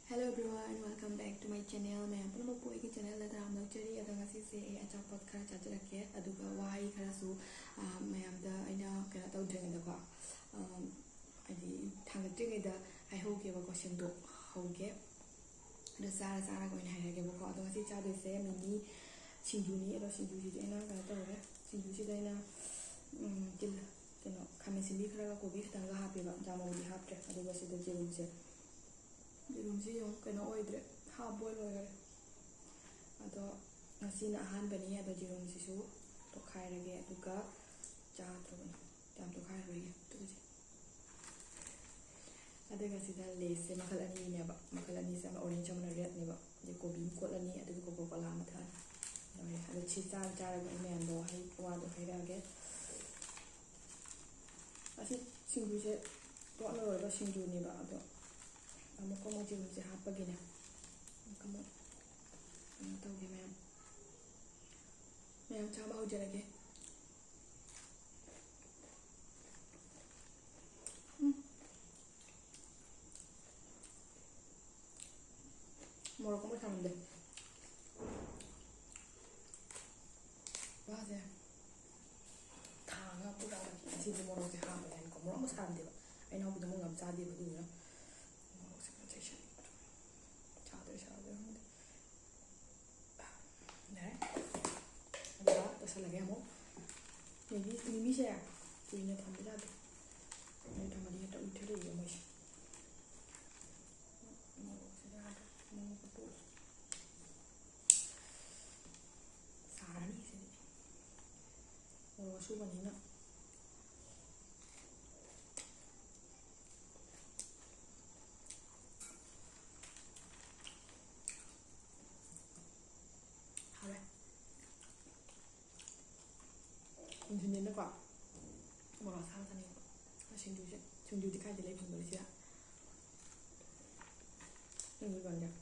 Hello everyone, welcome back to my channel. मैं अपना पोई की channel ला तराम लोग चली अगर ngasi से अच्छा podcast चाचा रखे अदुगा वाही खरा सु मैं अब दा इना करा ताऊ ड्रेंग दा को अदी थांग ड्रेंग दा I hope के वो question दो हो के द सारा सारा को इन है के वो को अदो ngasi चाचा से मिनी सिंजुनी अदो सिंजुनी दी इना करा ताऊ है सिंजुनी दा इना किल कनो खामेसिली खरा को भी तंगा हापे बा जामो भी हापते अदुगा से द जेरुम से जेरुमसे yung kano oidre half boil oigare ado ngasina ahanbani ado jerumsisu tokhairage aduga chatrabani tam tokhairage tuji adaga sida lace makal ani ne ba makal ani sama orange amna red ne ba je kobi kolani adu coca cola mathan oi ado chi charaga me ando hai wa do khairage asi singju je to no ba singju ni ba ado amo como je मुझे हाथ पगे ना कमो तो भी मैं चाबा हो जाएगा मोरो को मत दे वाह से थांगा पूरा ऐसे जो मोरो से हाँ है इनको मोरो मत दे आई नो भी तो मुझे चाह दे बदू ना lagi amo ini saya punya tambah lagi ini tambah dia tak udah lagi mas mau sudah ada mau betul saran nih sini mau suka nih nak Intinya nih kok mau rasa apa nih singju di kaji lagi boleh sih ya ini banyak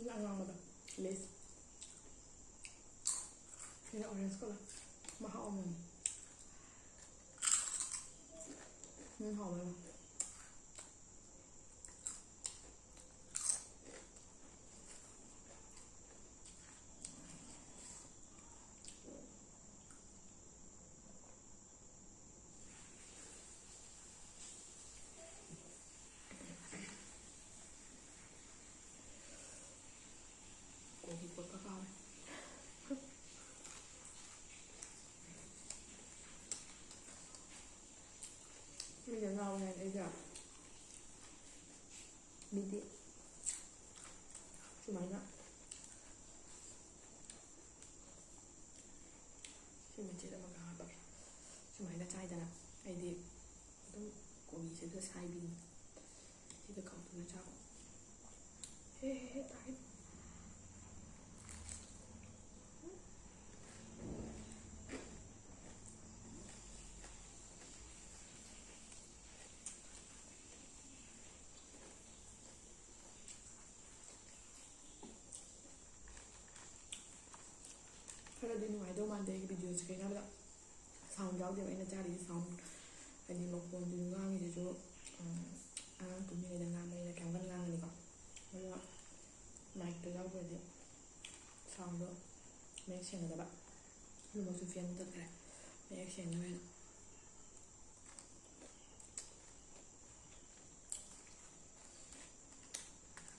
ini ang apa lace ini orange color mahal om hảo rồi cổ thịt bột cao cao này bây giờ rau này đây giờ midi semuanya sih sama apa ya semuanya cai dah ID itu komi itu sai bin itu kau tu nak cakap hehehe tak Kalau di nuai do mande ke video sekali nada sound jauh dia ina cari sound ini mau pun di ngang itu jo tu ni ada ngang ini kan ngang ni kok kalau mic tu jauh dia sound do make sense ada ba lu mau Sufian tu kan make sense ni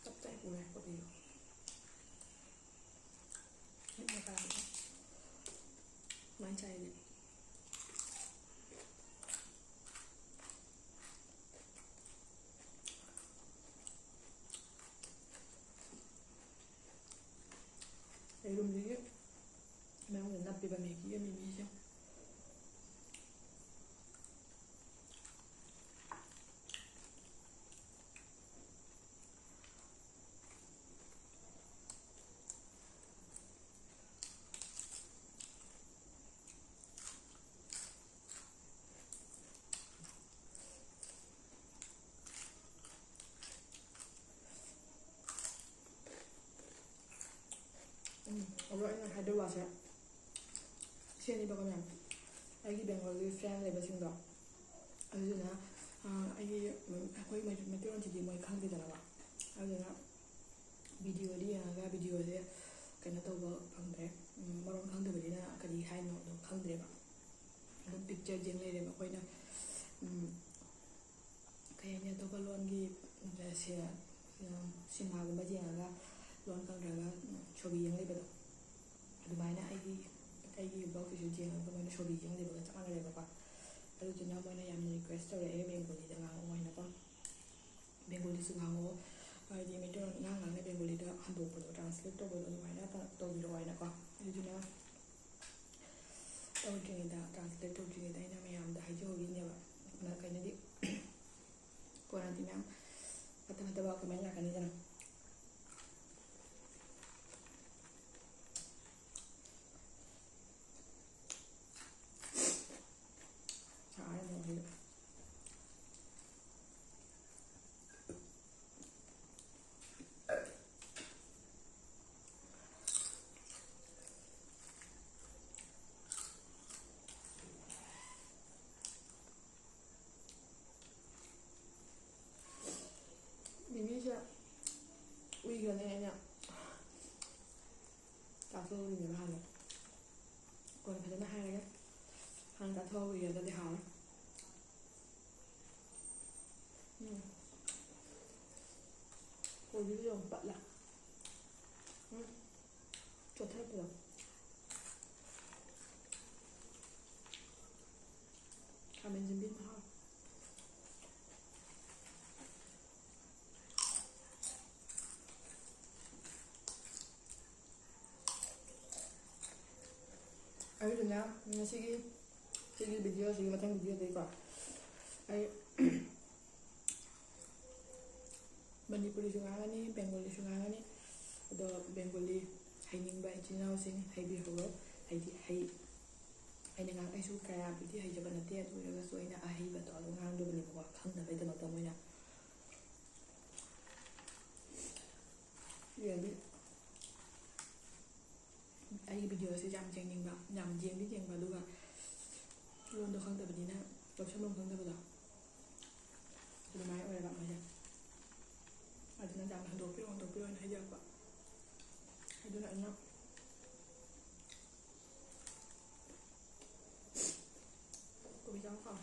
tập chạy của này có gì hết một cái mang chai đi đây luôn đi mấy ông người nắp bị bà mẹ kia mình đi sao ꯑꯗꯣ ꯑꯩꯅ ꯍꯥꯏꯗꯣꯏ ꯋꯥꯁꯦ ꯁꯤꯅꯦꯕꯀꯣ ꯃꯌꯥꯝ ꯑꯩꯒꯤ Bengali friend ꯂꯩꯕꯁꯤꯡꯗꯣ ꯑꯗꯨꯗꯨꯅ ꯑꯩꯈꯣꯏ ꯃꯩꯇꯩꯂꯣꯟꯁꯤꯗꯤ ꯃꯣꯏ ꯈꯪꯗꯦꯗꯅꯀꯣ ꯑꯗꯨꯗꯨꯅ ꯚꯤꯗꯤꯑꯣꯗꯤ ꯌꯦꯡꯉꯒ ꯚꯤꯗꯤꯑꯣꯁꯦ ꯀꯩꯅꯣ ꯇꯧꯕ ꯐꯪꯗ꯭ꯔꯦ ꯃꯔꯣꯟ ꯈꯪꯗꯕꯅꯤꯅ ꯀꯔꯤ ꯍꯥꯏꯅꯣꯗꯣ ꯈꯪꯗ꯭ꯔꯦꯕ ꯑꯗꯨꯝ ꯄꯤꯛꯆꯔ ꯌꯦꯡ ꯂꯩꯔꯦꯕ ꯑꯩꯈꯣꯏꯅ ꯀꯩ ꯍꯥꯏꯅꯤ ꯑꯇꯣꯞꯄ ꯂꯣꯟꯒꯤ ꯁꯤꯅꯦꯃꯥꯒꯨꯝꯕ ꯌꯦꯡꯉꯒ ꯂꯣꯟ ꯈꯪꯗ꯭ꯔꯒ ꯁꯣꯕꯤ ꯌꯦꯡ ꯂꯩꯕꯗꯣ ꯑꯗꯨꯃꯥꯏꯅ ꯑꯩꯒꯤ ꯕ꯭ꯂꯣꯒꯁꯤꯁꯨ ꯌꯦꯡꯉꯒ ꯃꯣꯏꯅ ꯁꯣꯕꯤ ꯌꯦꯡ ꯂꯩꯕꯒ ꯆꯞ ꯃꯥꯟꯅꯔꯦꯕꯀꯣ ꯑꯗꯨꯗꯨꯅ ꯃꯣꯏꯅ ꯌꯥꯝꯅ ꯔꯤꯀ꯭ꯋꯦꯁ ꯇꯧꯔꯛꯑꯦ ꯕꯦꯡꯒꯣꯂꯤꯗ ꯉꯥꯡꯉꯛꯑꯣ ꯍꯥꯏꯅꯀꯣ ꯕꯦꯡꯒꯣꯂꯤꯁꯨ ꯉꯥꯡꯉꯛꯑꯣ ꯍꯥꯏꯗꯤ ꯃꯩꯇꯩꯂꯣꯟ ꯉꯥꯡꯅ ꯕꯦꯡꯒꯣꯂꯤꯗ ꯍꯟꯗꯣꯛꯄꯗꯣ ꯇ꯭ꯔꯥꯟꯁꯂꯦꯠ ꯇꯧꯕꯗꯣ ꯑꯗꯨꯃꯥꯏꯅ ꯇꯧꯕꯤꯔꯛꯑꯣ ꯍꯥꯏꯅꯀꯣ ꯑꯗꯨꯗꯨꯅ ꯇ꯭ꯔꯥꯟꯁꯂꯦꯠ ꯇꯧꯗ꯭ꯔꯤꯉꯩꯗ ꯑꯩꯅ ꯃꯌꯥꯝꯗ ꯍꯥꯏꯖꯍꯧꯔꯤꯅꯦꯕ ꯀꯩꯅꯣꯗꯤ ꯀꯣꯟꯅꯗꯤ ꯃꯌꯥꯝ ꯐꯠꯇꯕ ꯀꯃꯥꯏꯅ ꯂꯥꯛꯀꯅꯤꯗꯅ ꯃꯤꯃꯤꯁꯦ ꯎꯏꯈ꯭ꯔꯅꯦ ꯑꯩꯅ ꯆꯥꯊꯣꯛꯎꯔꯤꯅꯦꯕ ꯍꯥꯟꯅ ꯀꯣꯟꯅ ꯐꯖꯅ ꯍꯥꯏꯔꯒꯦ ꯍꯥꯟꯅ ꯆꯥꯊꯣꯛꯎꯔꯤꯒꯗꯤ ꯍꯥꯎꯔꯦ ꯀꯣꯕꯤꯁꯨ ꯌꯥꯝ ꯄꯠꯂꯦ ꯆꯣꯊꯔꯛꯄꯗꯣ ꯈꯥꯃꯦꯟ ꯁꯤꯟꯕꯤ ꯃꯍꯥꯎ ꯑꯗꯨꯗꯨꯅ ꯉꯁꯤꯒꯤ ꯚꯤꯗꯤꯑꯣꯁꯤꯒꯤ ꯃꯊꯪ ꯚꯤꯗꯤꯑꯣꯗꯒꯤꯀꯣ ꯑꯩ ꯃꯅꯤꯄꯨꯔꯤꯁꯨ ꯉꯥꯡꯉꯅꯤ ꯕꯦꯡꯒꯣꯂꯤꯁꯨ ꯉꯥꯡꯉꯅꯤ ꯑꯗꯣ ꯕꯦꯡꯒꯣꯂꯤ ꯍꯩꯅꯤꯡꯕ ꯏꯆꯤꯜ ꯏꯅꯥꯎꯁꯤꯡ ꯍꯩꯕꯤꯍꯧꯔꯣ ꯑꯩꯅ ꯑꯩꯁꯨ ꯀꯌꯥꯕꯨꯗꯤ ꯍꯩꯖꯕ ꯅꯠꯇꯦ ꯑꯗꯨ ꯑꯣꯏꯔꯒꯁꯨ ꯑꯩꯅ ꯑꯍꯩꯕꯗꯣ ꯑꯗꯨꯝ ꯉꯥꯡꯗꯕꯅꯦꯕꯀꯣ ꯈꯪꯗꯕꯩꯗꯃꯛꯇ ꯃꯣꯏꯅ ꯑꯩꯒꯤ ꯚꯤꯗꯤꯑꯣꯁꯦ ꯌꯥꯝ ꯌꯦꯡꯅꯤꯡꯕ ꯌꯥꯝ ꯌꯦꯡꯕ ꯑꯗꯨꯒ ꯂꯣꯟꯗꯣ ꯈꯪꯗꯕꯅꯤꯅ ꯂꯧꯁꯟꯐꯝ ꯈꯪꯗꯕꯗꯣ ꯑꯗꯨꯃꯥꯏꯅ ꯑꯣꯏꯔꯕ ꯃꯣꯏꯁꯦ ꯑꯗꯨꯅ ꯌꯥꯝ ꯍꯟꯗꯣꯛꯄꯤꯔꯣꯅ ꯍꯥꯏꯖꯔꯛꯄ ꯑꯗꯨꯅ ꯑꯩꯅ ꯀꯣꯕꯤ ꯆꯥꯎ ꯍꯥꯎ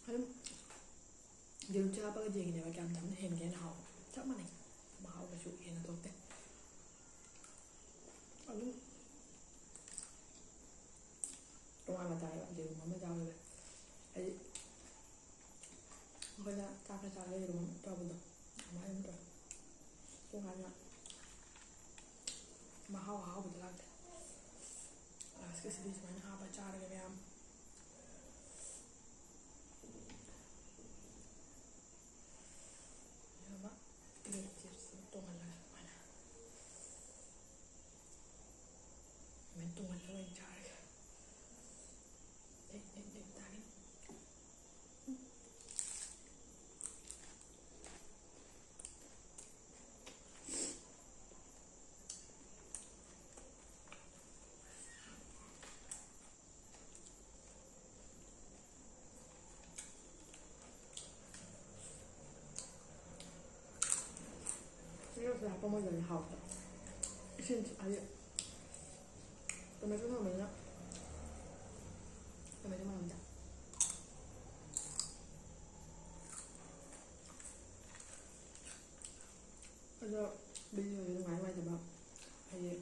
ꯑꯗꯨꯝ ꯌꯦꯔꯨꯝ ꯍꯥꯞꯄꯒ ꯌꯦꯡꯉꯤꯅꯦꯕ ꯀꯌꯥꯝ ꯊꯝꯅ ꯍꯦꯟꯒꯦꯅ ꯍꯥꯎꯕ ꯆꯞ ꯃꯥꯟꯅꯩ ꯃꯍꯥꯎꯒꯁꯨ ꯍꯦꯟꯅ ꯊꯣꯛꯇꯦ ꯑꯗꯨꯝ ꯇꯣꯉꯥꯟꯅ ꯇꯥꯏꯕ ꯌꯦꯔꯨꯝ ꯑꯃ ꯆꯥꯕꯗ ꯍꯥꯏꯗꯤ ꯑꯩꯈꯣꯏꯅ ꯆꯥꯛꯀ ꯆꯥꯔꯒ ꯌꯦꯔꯨꯝ ꯇꯧꯕꯗꯣ ꯑꯗꯨꯃꯥꯏꯅ ꯑꯗꯨꯝ ꯇꯧꯋꯦ ꯇꯣꯉꯥꯟꯅ ꯃꯍꯥꯎ ꯑꯍꯥꯎꯕꯗꯣ ꯂꯥꯛꯇꯦ ꯂꯥꯁꯀꯤꯁꯤꯗꯤ ꯁꯨꯃꯥꯏꯅ ꯍꯥꯞꯄ ꯆꯥꯔꯒ ꯃꯌꯥꯝ ꯇꯣꯡꯍꯜꯂꯒ ꯑꯗꯨꯃꯥꯏꯅ ꯇꯣꯡꯍꯜꯂꯒ ꯑꯣꯏꯅ ꯆꯥꯔꯒꯦ ꯇꯥꯒꯦ ꯁꯤꯔꯞꯁꯦ ꯍꯥꯞꯄ ꯃꯣꯏꯗꯗꯤ ꯍꯥꯎꯇꯦ ꯏꯁꯤꯡ ꯍꯥꯏꯗꯤ ꯇꯣꯃꯦꯇꯣ ꯊꯣꯡꯕꯅꯤꯅ ꯇꯣꯃꯦꯇꯣ ꯃꯅꯝꯗ ꯑꯗꯣ ꯚꯤꯗꯤꯑꯣꯁꯦ ꯅꯨꯡꯉꯥꯏꯇꯕ ꯍꯥꯏꯗꯤ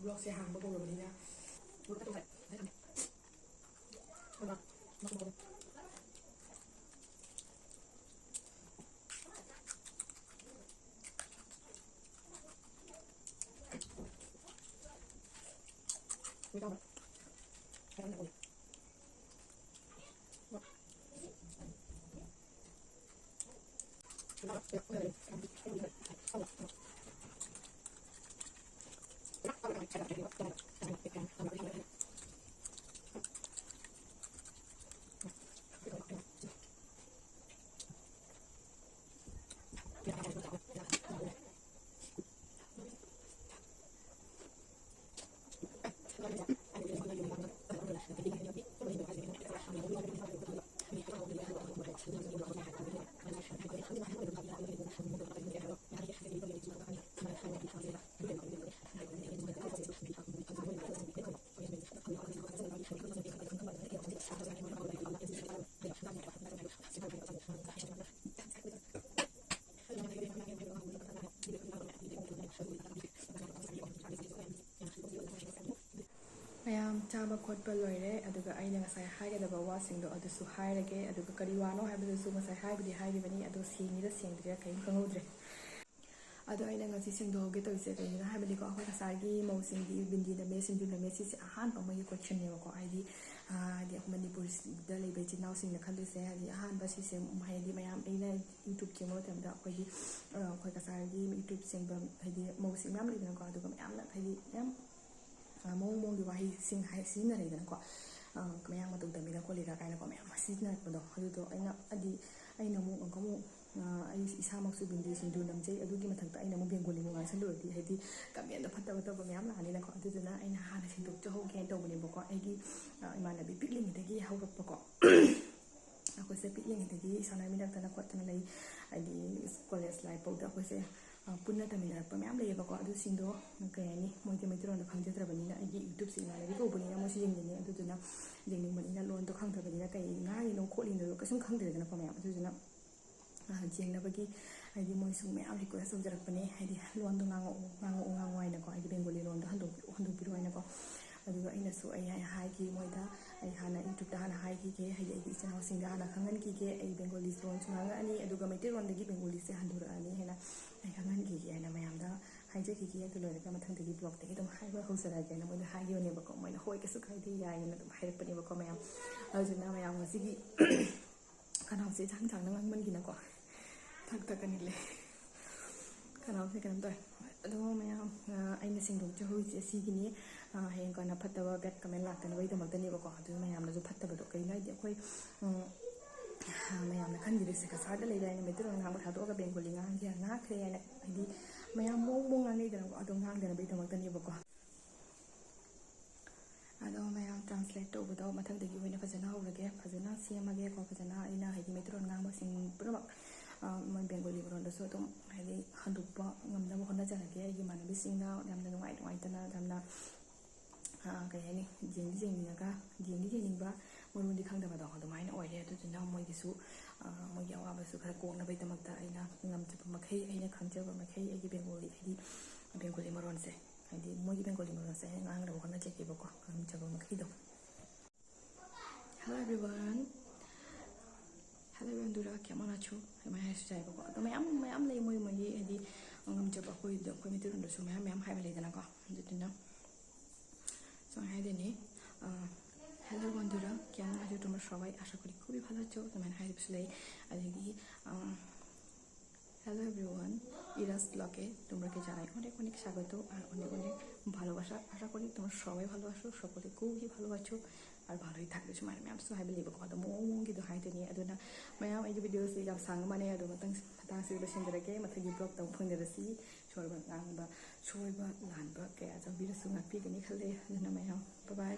ꯕ꯭ꯂꯣꯛꯁꯦ ꯍꯥꯡꯕ ꯀꯧꯔꯕꯅꯤꯅ ꯃꯌꯥꯝ ꯆꯥꯕ ꯈꯣꯠꯄ ꯂꯣꯏꯔꯦ ꯑꯗꯨꯒ ꯑꯩꯅ ꯉꯁꯥꯏ ꯍꯥꯏꯒꯗꯕ ꯋꯥꯁꯤꯡꯗꯣ ꯑꯗꯨꯁꯨ ꯍꯥꯏꯔꯒꯦ ꯑꯗꯨꯒ ꯀꯔꯤ ꯋꯥꯅꯣ ꯍꯥꯏꯕꯗꯨꯁꯨ ꯉꯁꯥꯏ ꯍꯥꯏꯕꯨꯗꯤ ꯍꯥꯏꯈꯤꯕꯅꯤ ꯑꯗꯣ ꯁꯦꯡꯉꯤꯔ ꯁꯦꯡꯗ꯭ꯔꯤꯔꯥ ꯀꯔꯤꯝ ꯈꯪꯍꯧꯗ꯭ꯔꯦ ꯑꯗꯣ ꯑꯩꯅ ꯉꯁꯤ ꯁꯦꯡꯗꯣꯛꯍꯧꯒꯦ ꯇꯧꯔꯤꯁꯦ ꯀꯩꯒꯤꯅꯣ ꯍꯥꯏꯕꯗꯤꯀꯣ ꯑꯩꯈꯣꯏ ꯉꯁꯥꯏꯒꯤ ꯃꯧꯁꯤꯡꯒꯤ ꯕꯤꯟꯗꯤ ꯅꯝꯃꯦ ꯁꯤꯡꯖꯨ ꯅꯝꯃꯦ ꯁꯤꯁꯦ ꯑꯍꯥꯟꯕ ꯑꯃꯒꯤ ꯀꯣꯏꯁꯟꯅꯦꯕꯀꯣ ꯍꯥꯏꯗꯤ ꯑꯩꯈꯣꯏ ꯃꯅꯤꯄꯨꯔꯗ ꯂꯩꯕ ꯏꯆꯤꯜ ꯏꯅꯥꯎꯁꯤꯡꯅ ꯈꯜꯂꯤꯁꯦ ꯍꯥꯏꯗꯤ ꯑꯍꯥꯟꯕ ꯁꯤꯁꯦ ꯍꯥꯏꯗꯤ ꯃꯌꯥꯝ ꯑꯩꯅ ꯌꯨꯇ꯭ꯌꯨꯕ ꯆꯦꯡꯕ ꯃꯇꯝꯗ ꯑꯩꯈꯣꯏ ꯀꯁꯥꯔꯒꯤ ꯌꯨꯇ꯭ꯌꯨꯕ ꯆꯦꯡꯕ ꯍꯥꯏꯗꯤ ꯃꯧꯁꯤꯡ ꯃꯌꯥꯝ ꯂꯩꯗꯅꯀꯣ ꯑꯗꯨꯒ ꯃꯌꯥꯝꯅ ꯍꯥꯏꯗꯤ ꯃꯌꯥꯝ ꯃꯑꯣꯡ ꯃꯑꯣꯡꯒꯤ ꯋꯥꯍꯩꯁꯤꯡ ꯁꯤꯖꯤꯟꯅꯔꯦꯗꯅꯀꯣ ꯃꯌꯥꯝ ꯃꯇꯧ ꯇꯝꯃꯤꯔ ꯈꯣꯠꯂꯤꯔ ꯀꯥꯏꯅꯀꯣ ꯃꯌꯥꯝ ꯁꯤꯖꯤꯟꯅꯔꯛꯄꯗꯣ ꯑꯗꯨꯗꯣ ꯑꯩꯅ ꯑꯃꯨꯛ ꯑꯩ ꯏꯁꯥꯃꯛꯁꯨ ꯕꯤꯟꯗꯤ ꯁꯤꯡꯖꯨ ꯅꯝꯖꯩ ꯑꯗꯨꯒꯤ ꯃꯊꯛꯇ ꯑꯩꯅ ꯑꯃꯨꯛ ꯕꯦꯡꯒꯣꯂꯤ ꯉꯥꯡꯁꯜꯂꯨꯔꯗꯤ ꯍꯥꯏꯗꯤ ꯀꯃꯦꯟꯗ ꯐꯠꯇꯕ ꯃꯌꯥꯝ ꯂꯥꯛꯑꯅꯤꯅꯀꯣ ꯑꯗꯨꯗꯨꯅ ꯑꯩꯅ ꯍꯥꯟꯅ ꯁꯦꯡꯗꯣꯛꯆꯍꯧꯒꯦ ꯍꯥꯏꯅ ꯇꯧꯕꯅꯦꯕꯀꯣ ꯑꯩꯒꯤ ꯏꯃꯥꯟꯅꯕꯤ ꯄꯤꯛꯂꯤꯉꯩꯗꯒꯤ ꯍꯧꯔꯛꯄꯀꯣ ꯑꯩꯈꯣꯏꯁꯦ ꯄꯤꯛꯂꯤꯉꯩꯗꯒꯤ ꯁꯥꯟꯅꯃꯤꯟꯅꯛꯇꯅ ꯈꯣꯠꯇꯅ ꯂꯩ ꯍꯥꯏꯗꯤ ꯀꯣꯂꯦꯖ ꯂꯥꯏꯐ ꯐꯥꯎꯗ ꯑꯩꯈꯣꯏꯁꯦ ꯄꯨꯟꯅ ꯇꯝꯃꯤꯟꯅꯔꯛꯄ ꯃꯌꯥꯝ ꯂꯩꯌꯦꯕꯀꯣ ꯑꯗꯨꯁꯤꯡꯗꯣ ꯀꯩ ꯍꯥꯏꯅꯤ ꯃꯣꯏꯗꯤ ꯃꯩꯇꯩꯂꯣꯟꯗꯣ ꯈꯪꯖꯗ꯭ꯔꯕꯅꯤ나 ꯑꯩꯒꯤ ꯌꯨꯇ꯭ꯌꯨꯕꯁꯦ ꯏꯃꯥꯟꯅꯕꯤ ꯀꯧꯕꯅꯤꯅ ꯃꯣꯏꯁꯨ ꯌꯦꯡꯅꯤꯡꯉꯦ ꯑꯗꯨꯗꯨꯅ ꯌꯦꯡꯅꯤꯡꯕꯅꯤꯅ ꯂꯣꯟꯗꯣ ꯈꯪꯗꯕꯅꯤꯅ ꯀꯩ ꯉꯥꯡꯉꯤꯅꯣ ꯈꯣꯠꯂꯤꯅꯣ ꯀꯩꯁꯨꯝ ꯈꯪꯗ꯭ꯔꯦꯗꯅꯀꯣ ꯃꯌꯥꯝ ꯑꯗꯨꯗꯨꯅ ꯌꯦꯡꯅꯕꯒꯤ ꯍꯥꯏꯗꯤ ꯃꯣꯏꯁꯨ ꯃꯌꯥꯝ ꯔꯤꯀ꯭ꯋꯦꯁ ꯇꯧꯖꯔꯛꯄꯅꯦ ꯍꯥꯏꯗꯤ ꯂꯣꯟꯗꯣ ꯉꯥꯡꯉꯛꯑꯣ ꯍꯥꯏꯅꯀꯣ ꯍꯥꯏꯗꯤ ꯕꯦꯡꯒꯣꯂꯤ ꯂꯣꯟꯗꯣ ꯍꯟꯗꯣꯛꯄꯤꯔꯣ ꯍꯥꯏꯅꯀꯣ ꯑꯗꯨꯒ ꯑꯩꯅꯁꯨ ꯑꯩ ꯍꯥꯏꯈꯤ ꯃꯣꯏꯗ ꯑꯩ ꯍꯥꯟꯅ ꯌꯨꯇ꯭ꯌꯨꯕꯇ ꯍꯥꯟꯅ ꯍꯥꯏꯈꯤꯒꯦ ꯍꯥꯏꯗꯤ ꯑꯩꯒꯤ ꯏꯆꯤꯜ ꯏꯅꯥꯎꯁꯤꯡꯗ ꯍꯥꯟꯅ ꯈꯪꯍꯟꯈꯤꯒꯦ ꯑꯩ ꯕꯦꯡꯒꯣꯂꯤ ꯂꯣꯟꯁꯨ ꯉꯥꯡꯉꯛꯑꯅꯤ ꯑꯗꯨꯒ ꯃꯩꯇꯩꯂꯣꯟꯗꯒꯤ ꯕꯦꯡꯒꯣꯂꯤꯁꯦ ꯍꯟꯗꯣꯔꯛꯑꯅꯤ ꯍꯥꯏꯅ ꯑꯩ ꯈꯪꯍꯟꯈꯤꯒꯦ ꯍꯥꯏꯅ ꯃꯌꯥꯝꯗ ꯍꯥꯏꯖꯈꯤꯒꯦ ꯑꯗꯨ ꯂꯣꯏꯔꯒ ꯃꯊꯪꯗꯒꯤ ꯕ꯭ꯂꯣꯛꯇꯒꯤ ꯑꯗꯨꯝ ꯍꯥꯏꯕ ꯍꯧꯖꯔꯛꯑꯒꯦꯅ ꯃꯣꯏꯗ ꯍꯥꯏꯈꯤꯕꯅꯦꯕꯀꯣ ꯃꯣꯏꯅ ꯍꯣꯏ ꯀꯩꯁꯨ ꯀꯥꯏꯗꯦ ꯌꯥꯏꯌꯦꯅ ꯑꯗꯨꯝ ꯍꯥꯏꯔꯛꯄꯅꯦꯕꯀꯣ ꯃꯌꯥꯝ ꯑꯗꯨꯅ ꯃꯌꯥꯝ ꯉꯁꯤꯒꯤ ꯈꯅꯥꯎꯁꯦ ꯆꯥꯡꯅ ꯉꯥꯡꯃꯟꯈꯤꯅꯀꯣ ꯊꯛꯀꯅꯤ ꯂꯩ ꯈꯅꯥꯎꯁꯦ ꯀꯩꯅꯣꯝ ꯇꯧꯋꯦ ꯑꯗꯣ ꯃꯌꯥꯝ ꯑꯩꯅ ꯁꯦꯡꯗꯣꯛꯆꯍꯧꯔꯤꯁꯦ ꯑꯁꯤꯒꯤꯅꯤ ꯍꯌꯦꯡ ꯀꯣꯟꯅ ꯐꯠꯇꯕ ꯕꯦꯠ ꯀꯃꯦꯟ ꯂꯥꯛꯇꯅꯕꯒꯤꯗꯃꯛꯇꯅꯦꯕꯀꯣ ꯑꯗꯨ ꯃꯌꯥꯝꯅꯁꯨ ꯐꯠꯇꯕꯗꯣ ꯀꯩꯅꯣ ꯍꯥꯏꯗꯤ ꯑꯩꯈꯣꯏ ꯃꯌꯥꯝꯅ ꯈꯟꯈꯤꯗꯣꯏꯁꯦ ꯀꯁꯥꯔꯗ ꯂꯩꯕ ꯍꯥꯏꯅ ꯃꯩꯇꯩꯂꯣꯟ ꯉꯥꯡꯕ ꯊꯥꯗꯣꯛꯑꯒ ꯕꯦꯡꯒꯣꯂꯤ ꯉꯥꯡꯈ꯭ꯔꯦ ꯍꯥꯏꯅ ꯍꯥꯏꯗꯤ ꯃꯌꯥꯝ ꯃꯑꯣꯡ ꯉꯥꯡꯅꯩꯗꯅꯀꯣ ꯑꯗꯣ ꯉꯥꯡꯗꯅꯕꯒꯤꯗꯃꯛꯇꯅꯦꯕꯀꯣ ꯑꯗꯣ ꯃꯌꯥꯝ ꯇ꯭ꯔꯥꯟꯁꯂꯦꯠ ꯇꯧꯕꯗꯣ ꯃꯊꯪꯗꯒꯤ ꯑꯣꯏꯅ ꯐꯖꯅ ꯍꯧꯔꯒꯦ ꯐꯖꯅ ꯁꯦꯝꯃꯒꯦꯀꯣ ꯐꯖꯅ ꯑꯩꯅ ꯍꯥꯏꯗꯤ ꯃꯩꯇꯩꯂꯣꯟ ꯉꯥꯡꯕꯁꯤꯡ ꯄꯨꯝꯅꯃꯛ ꯃꯣꯏ ꯕꯦꯡꯒꯣꯂꯤ ꯂꯣꯟꯗꯁꯨ ꯑꯗꯨꯝ ꯍꯥꯏꯗꯤ ꯍꯟꯗꯣꯛꯄ ꯉꯝꯅꯕ ꯍꯣꯠꯅꯖꯔꯒꯦ ꯑꯩꯒꯤ ꯏꯃꯥꯟꯅꯕꯤꯁꯤꯡꯅ ꯌꯥꯝꯅ ꯅꯨꯡꯉꯥꯏꯇꯅ ꯌꯥꯝꯅ ꯀꯩ ꯍꯥꯏꯅꯤ ꯌꯦꯡꯅꯤꯡꯕ ꯃꯔꯣꯟꯗꯤ ꯈꯪꯗꯕꯗꯣ ꯑꯗꯨꯃꯥꯏꯅ ꯑꯣꯏꯔꯦ ꯑꯗꯨꯗꯨꯅ ꯃꯣꯏꯒꯤꯁꯨ ꯃꯣꯏꯒꯤ ꯑꯋꯥꯕꯁꯨ ꯈꯔ ꯀꯣꯛꯅꯕꯒꯤꯗꯃꯛꯇ ꯑꯩꯅ ꯉꯝꯖꯕ ꯃꯈꯩ ꯑꯩꯅ ꯈꯪꯖꯕ ꯃꯈꯩ ꯑꯩꯒꯤ ꯕꯦꯡꯒꯣꯂꯤ ꯃꯔꯣꯟꯁꯦ ꯍꯥꯏꯗꯤ ꯃꯣꯏꯒꯤ ꯕꯦꯡꯒꯣꯂꯤ ꯃꯔꯣꯟꯁꯦ ꯑꯩꯅ ꯉꯥꯡꯅꯕ ꯍꯣꯠꯅꯖꯒꯦꯕꯀꯣ ꯉꯝꯖꯕ ꯃꯈꯩꯗꯣ Hello everyone ꯗꯨꯔꯥ ꯀꯌꯥꯃꯣꯟ ꯑꯆꯨ ꯑꯗꯨꯃꯥꯏꯅ ꯍꯥꯏꯔꯁꯨ ꯌꯥꯏꯕꯀꯣ ꯑꯗꯣ ꯃꯌꯥꯝ ꯂꯩ ꯃꯣꯏꯒꯤ ꯍꯥꯏꯗꯤ ꯉꯝꯖꯕ ꯑꯩꯈꯣꯏ ꯃꯩꯇꯩꯂꯣꯟꯗꯁꯨ ꯃꯌꯥꯝ ꯍꯥꯏꯕ ꯂꯩꯗꯅꯀꯣ ꯑꯗꯨꯗꯨꯅ ꯁꯨꯃꯥꯏꯅ ꯍꯥꯏꯗꯣꯏꯅꯤ হ্যালো বন্ধুরা কেমন আছো তোমরা সবাই আশা করি খুবই ভালো আছো তোমার হাইপস লাই আজকে হ্যালো এভরিওয়ান ইরাস ব্লগে তোমরাকে জানাই অনেক স্বাগত আর অনেক ভালোবাসা আশা করি তোমরা সবাই ভালো আছো সকলে খুবই ভালো আছো আর ভালোই থাকবে সুমাইꯅ ꯃꯌꯥꯝꯁꯨ ꯍꯥꯏꯕ ꯂꯩꯕꯀꯣ ꯑꯗꯣ ꯃꯑꯣꯡꯒꯤꯗꯣ ꯍꯥꯏꯗꯣꯏꯅꯤ ꯑꯗꯨꯅ ꯃꯌꯥꯝ ꯑꯩꯒꯤ ꯚꯤꯗꯤꯑꯣꯁꯦ ꯌꯥꯝ ꯁꯥꯡꯉ ꯃꯥꯟꯅꯩ ꯑꯗꯣ ꯃꯇꯥꯡꯁꯤ ꯂꯣꯏꯁꯤꯟꯖꯔꯒꯦ ꯃꯊꯪꯒꯤ ꯕ꯭ꯂꯣꯛꯇ ꯑꯃꯨꯛ ꯐꯪꯖꯔꯁꯤ ꯁꯣꯏꯕ ꯂꯥꯟꯕ ꯀꯌꯥ ꯆꯪꯕꯤꯔꯁꯨ ꯉꯥꯛꯄꯤꯒꯅꯤ ꯈꯜꯂꯦ ꯑꯗꯨꯅ ꯃꯌꯥꯝ ꯕꯥꯏ